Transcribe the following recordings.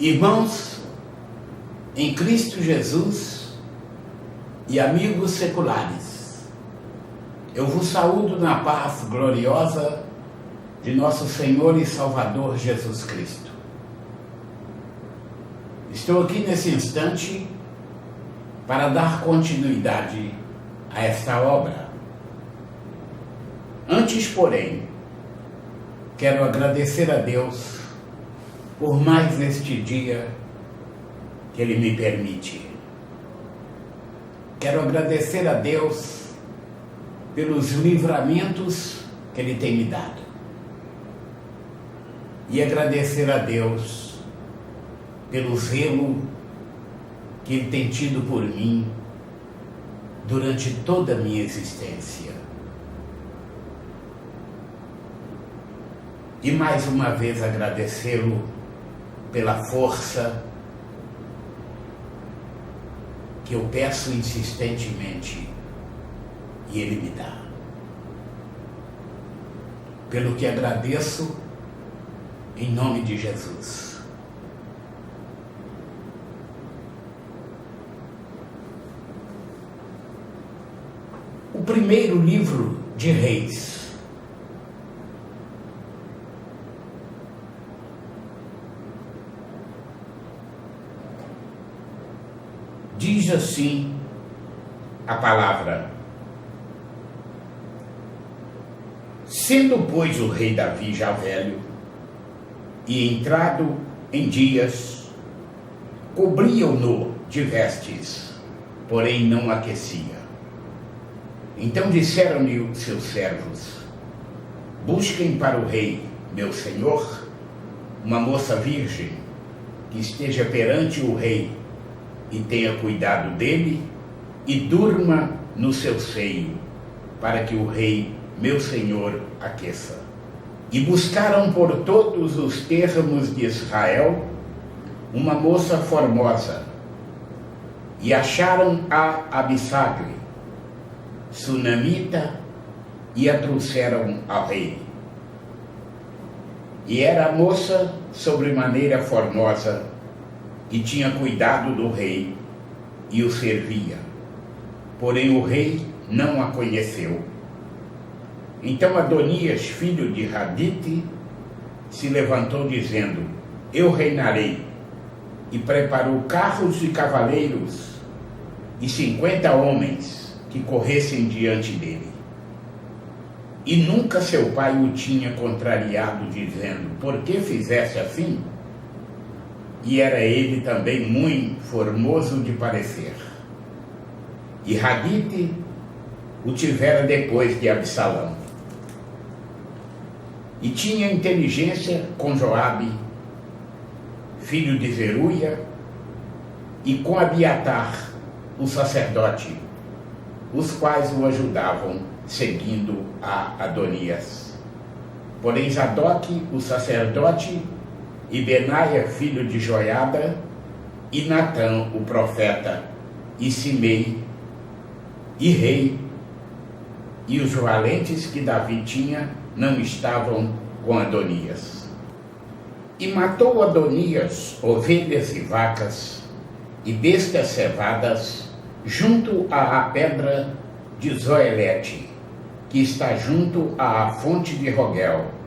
Irmãos, em Cristo Jesus e amigos seculares, eu vos saúdo na paz gloriosa de nosso Senhor e Salvador Jesus Cristo. Estou aqui nesse instante para dar continuidade a esta obra. Antes, porém, quero agradecer a Deus por mais este dia que Ele me permite. Quero agradecer a Deus pelos livramentos que Ele tem me dado. E agradecer a Deus pelo zelo que Ele tem tido por mim durante toda a minha existência. E mais uma vez agradecê-lo pela força que eu peço insistentemente e Ele me dá. Pelo que agradeço em nome de Jesus. O primeiro livro de Reis diz assim a palavra: sendo, pois, o rei Davi já velho e entrado em dias, cobriam-no de vestes, porém não aquecia. Então disseram-lhe os seus servos: busquem para o rei, meu senhor, uma moça virgem, que esteja perante o rei, e tenha cuidado dele, e durma no seu seio, para que o rei, meu senhor, aqueça. E buscaram por todos os termos de Israel uma moça formosa, e acharam a Abisagre, sunamita, e a trouxeram ao rei. E era a moça sobremaneira formosa, e tinha cuidado do rei, e o servia. Porém o rei não a conheceu. Então Adonias, filho de Hagite, se levantou dizendo: eu reinarei, e preparou carros e cavaleiros, e 50 homens que corressem diante dele. E nunca seu pai o tinha contrariado, dizendo: por que fizeste assim? E era ele também muito formoso de parecer. E Hagite o tivera depois de Absalão. E tinha inteligência com Joabe, filho de Zeruia, e com Abiatar, o sacerdote, os quais o ajudavam, seguindo a Adonias. Porém Zadoque, o sacerdote, e Benaia, filho de Joiada, e Natã, o profeta, e Simei, e rei, e os valentes que Davi tinha não estavam com Adonias. E matou Adonias ovelhas e vacas, e bestas cevadas, junto à pedra de Zoelete, que está junto à fonte de Rogel,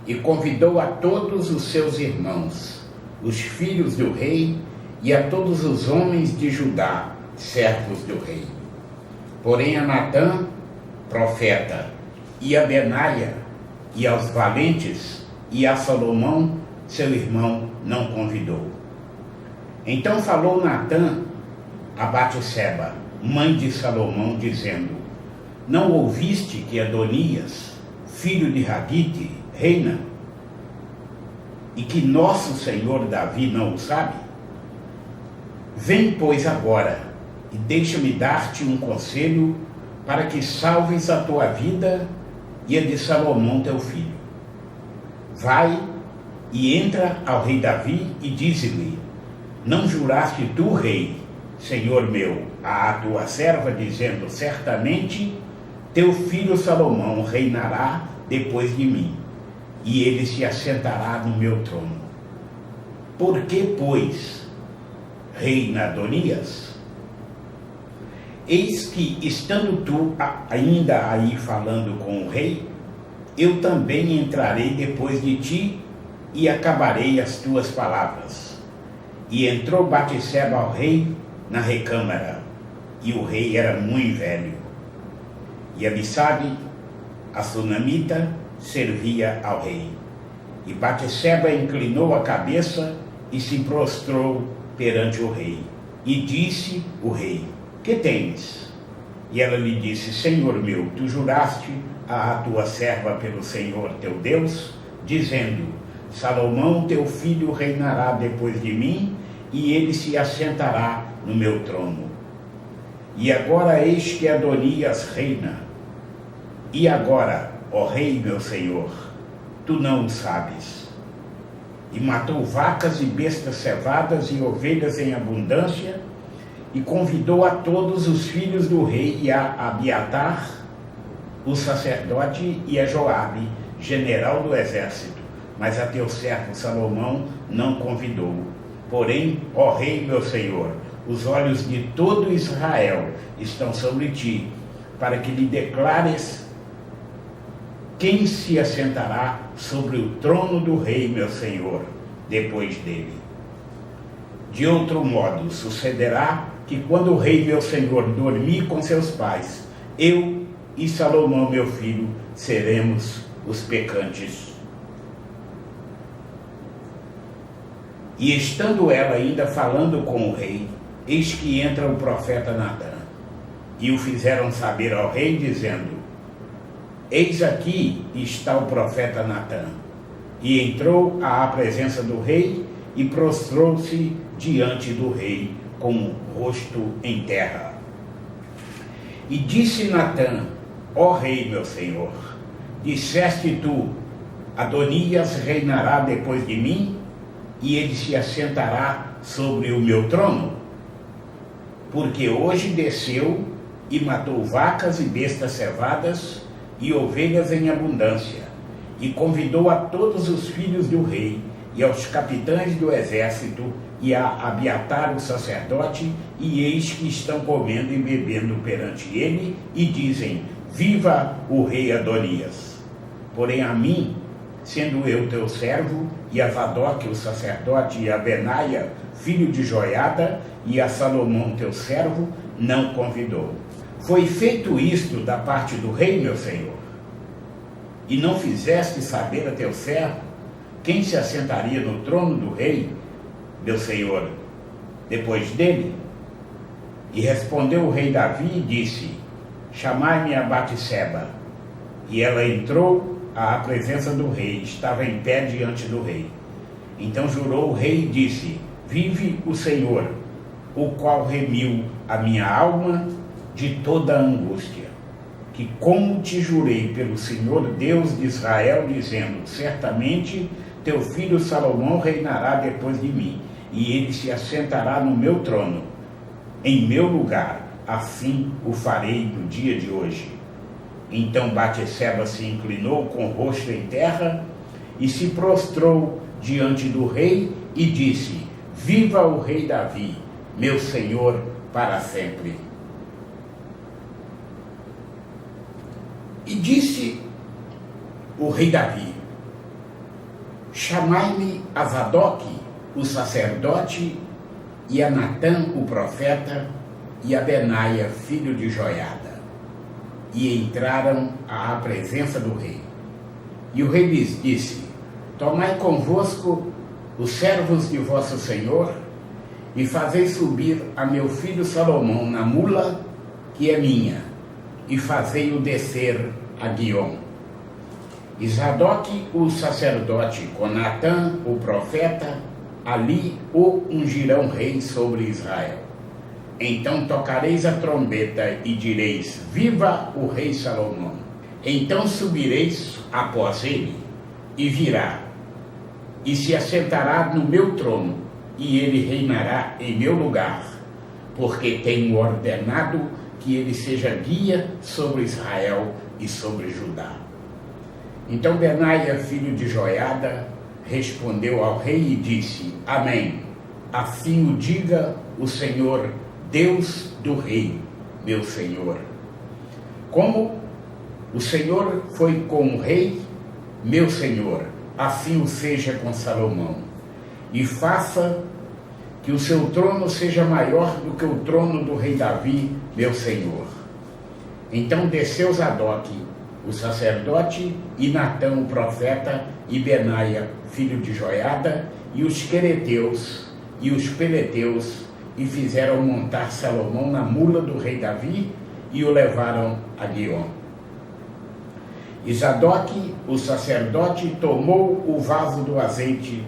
e convidou a todos os seus irmãos, os filhos do rei, e a todos os homens de Judá, servos do rei. Porém a Natã, profeta, e a Benaia, e aos valentes, e a Salomão, seu irmão, não convidou. Então falou Natã a Batseba, mãe de Salomão, dizendo: não ouviste que Adonias, filho de Hagite, reina, e que nosso senhor Davi não o sabe? Vem, pois, agora, e deixa-me dar-te um conselho, para que salves a tua vida e a de Salomão teu filho. Vai e entra ao rei Davi e dize-lhe: não juraste tu, rei, senhor meu, à tua serva, dizendo: certamente teu filho Salomão reinará depois de mim, e ele se assentará no meu trono. Por que, pois, reina Adonias? Eis que, estando tu ainda aí falando com o rei, eu também entrarei depois de ti e acabarei as tuas palavras. E entrou Batseba ao rei na recâmara, e o rei era muito velho. E Abisabe, a sunamita, servia ao rei. E Batseba inclinou a cabeça e se prostrou perante o rei. E disse o rei: que tens? E ela lhe disse: Senhor meu, tu juraste à tua serva pelo Senhor teu Deus, dizendo: Salomão teu filho reinará depois de mim, e ele se assentará no meu trono. E agora eis que Adonias reina. E agora, ó rei meu senhor, tu não o sabes. E matou vacas e bestas cevadas e ovelhas em abundância, e convidou a todos os filhos do rei, e a Abiatar, o sacerdote, e a Joabe, general do exército. Mas a teu servo Salomão não convidou. Porém, ó rei meu senhor, os olhos de todo Israel estão sobre ti, para que lhe declares quem se assentará sobre o trono do rei meu senhor, depois dele. De outro modo, sucederá que quando o rei meu senhor dormir com seus pais, eu e Salomão meu filho seremos os pecantes. E estando ela ainda falando com o rei, eis que entra o profeta Natã. E o fizeram saber ao rei, dizendo: eis aqui está o profeta Natã. E entrou à presença do rei e prostrou-se diante do rei com o rosto em terra. E disse Natã: ó rei meu senhor, disseste tu: Adonias reinará depois de mim, e ele se assentará sobre o meu trono? Porque hoje desceu e matou vacas e bestas cevadas e ovelhas em abundância, e convidou a todos os filhos do rei, e aos capitães do exército, e a Abiatar o sacerdote, e eis que estão comendo e bebendo perante ele, e dizem: viva o rei Adonias. Porém a mim, sendo eu teu servo, e a Zadok o sacerdote, e a Benaia, filho de Joiada, e a Salomão teu servo, não convidou. Foi feito isto da parte do rei meu senhor? E não fizeste saber a teu servo quem se assentaria no trono do rei meu senhor depois dele? E respondeu o rei Davi e disse: chamai-me a Batseba. E ela entrou à presença do rei, estava em pé diante do rei. Então jurou o rei e disse: vive o Senhor, o qual remiu a minha alma de toda a angústia, que como te jurei pelo Senhor Deus de Israel, dizendo: certamente teu filho Salomão reinará depois de mim, e ele se assentará no meu trono, em meu lugar, assim o farei no dia de hoje. Então Batseba se inclinou com o rosto em terra e se prostrou diante do rei e disse: viva o rei Davi, meu senhor, para sempre. E disse o rei Davi: chamai-me a Zadok, o sacerdote, e a Natã, o profeta, e a Benaia, filho de Joiada. E entraram à presença do rei. E o rei lhes disse: tomai convosco os servos de vosso senhor, e fazei subir a meu filho Salomão na mula, que é minha, e fazei-o descer a Guiom. E Zadok, o sacerdote, com Natã, o profeta, ali o ungirão rei sobre Israel. Então tocareis a trombeta e direis: viva o rei Salomão. Então subireis após ele, e virá, e se assentará no meu trono, e ele reinará em meu lugar, porque tenho ordenado que ele seja guia sobre Israel e sobre Judá. Então Benaia, filho de Joiada, respondeu ao rei e disse: Amém. Assim o diga o Senhor, Deus do rei, meu senhor. Como o Senhor foi com o rei, meu senhor, assim o seja com Salomão. E faça que o seu trono seja maior do que o trono do rei Davi, meu senhor. Então desceu Zadok, o sacerdote, e Natã, o profeta, e Benaia, filho de Joiada, e os quereteus e os peleteus, e fizeram montar Salomão na mula do rei Davi, e o levaram a Guiom. E Zadok, o sacerdote, tomou o vaso do azeite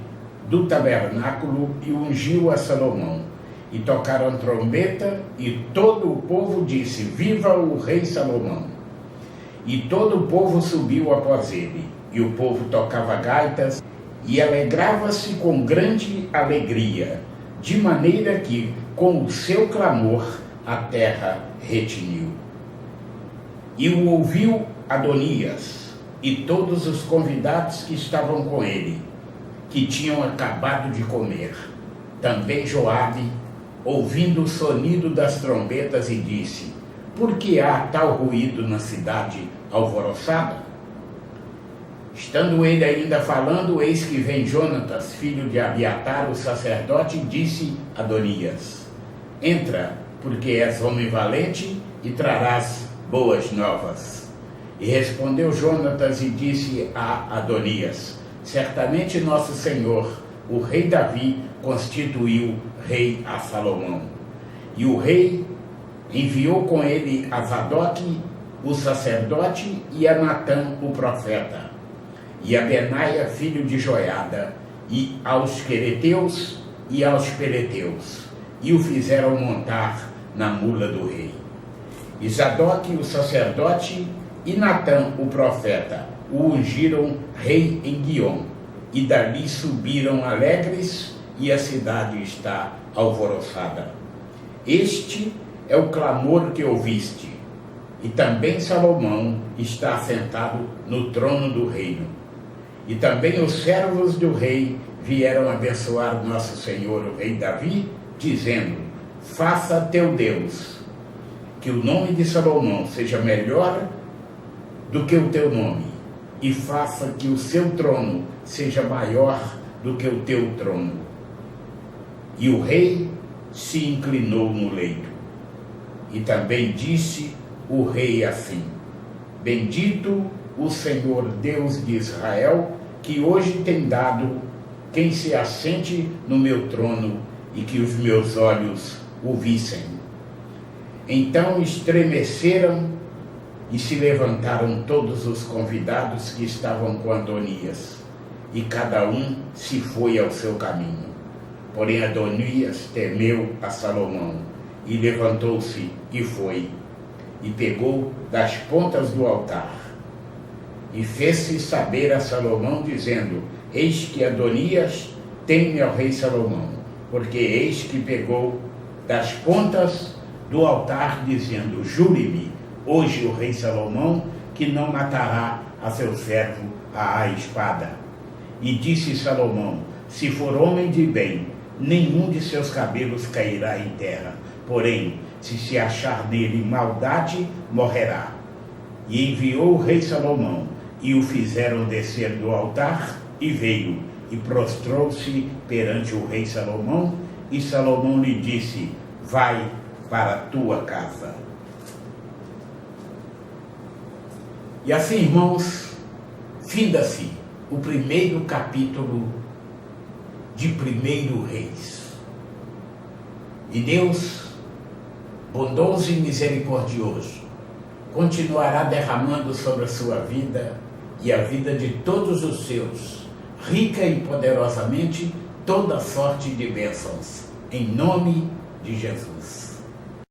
do tabernáculo e ungiu a Salomão. E tocaram trombeta, e todo o povo disse: Viva o rei Salomão! E todo o povo subiu após ele, e o povo tocava gaitas, e alegrava-se com grande alegria, de maneira que, com o seu clamor, a terra retiniu. E o ouviu Adonias, e todos os convidados que estavam com ele, que tinham acabado de comer. Também Joabe, ouvindo o sonido das trombetas, e disse: Por que há tal ruído na cidade alvoroçada? Estando ele ainda falando, eis que vem Jonatas, filho de Abiatar, o sacerdote, e disse a Adonias: Entra, porque és homem valente, e trarás boas novas. E respondeu Jonatas e disse a Adonias: Certamente nosso senhor, o rei Davi, constituiu rei a Salomão. E o rei enviou com ele a Zadok, o sacerdote, e a Natã, o profeta, e a Benaia, filho de Joiada, e aos quereteus e aos peleteus, e o fizeram montar na mula do rei. E Zadok, o sacerdote, e Natã, o profeta, o ungiram rei em Guiom, e dali subiram alegres, e a cidade está alvoroçada. Este é o clamor que ouviste, e também Salomão está assentado no trono do reino. E também os servos do rei vieram abençoar nosso senhor, o rei Davi, dizendo: Faça teu Deus, que o nome de Salomão seja melhor do que o teu nome, e faça que o seu trono seja maior do que o teu trono. E o rei se inclinou no leito. E também disse o rei assim: Bendito o Senhor Deus de Israel, que hoje tem dado quem se assente no meu trono, e que os meus olhos o vissem. Então estremeceram e se levantaram todos os convidados que estavam com Adonias, e cada um se foi ao seu caminho. Porém Adonias temeu a Salomão, e levantou-se e foi, e pegou das pontas do altar, e fez-se saber a Salomão, dizendo: Eis que Adonias teme ao rei Salomão, porque eis que pegou das pontas do altar, dizendo: Jure-me hoje o rei Salomão, que não matará a seu servo à espada. E disse Salomão: Se for homem de bem, nenhum de seus cabelos cairá em terra, porém, se achar nele maldade, morrerá. E enviou o rei Salomão, e o fizeram descer do altar, e veio, e prostrou-se perante o rei Salomão, e Salomão lhe disse: Vai para a tua casa. E assim, irmãos, finda-se o primeiro capítulo de 1 Reis. E Deus, bondoso e misericordioso, continuará derramando sobre a sua vida e a vida de todos os seus, rica e poderosamente, toda sorte de bênçãos, em nome de Jesus.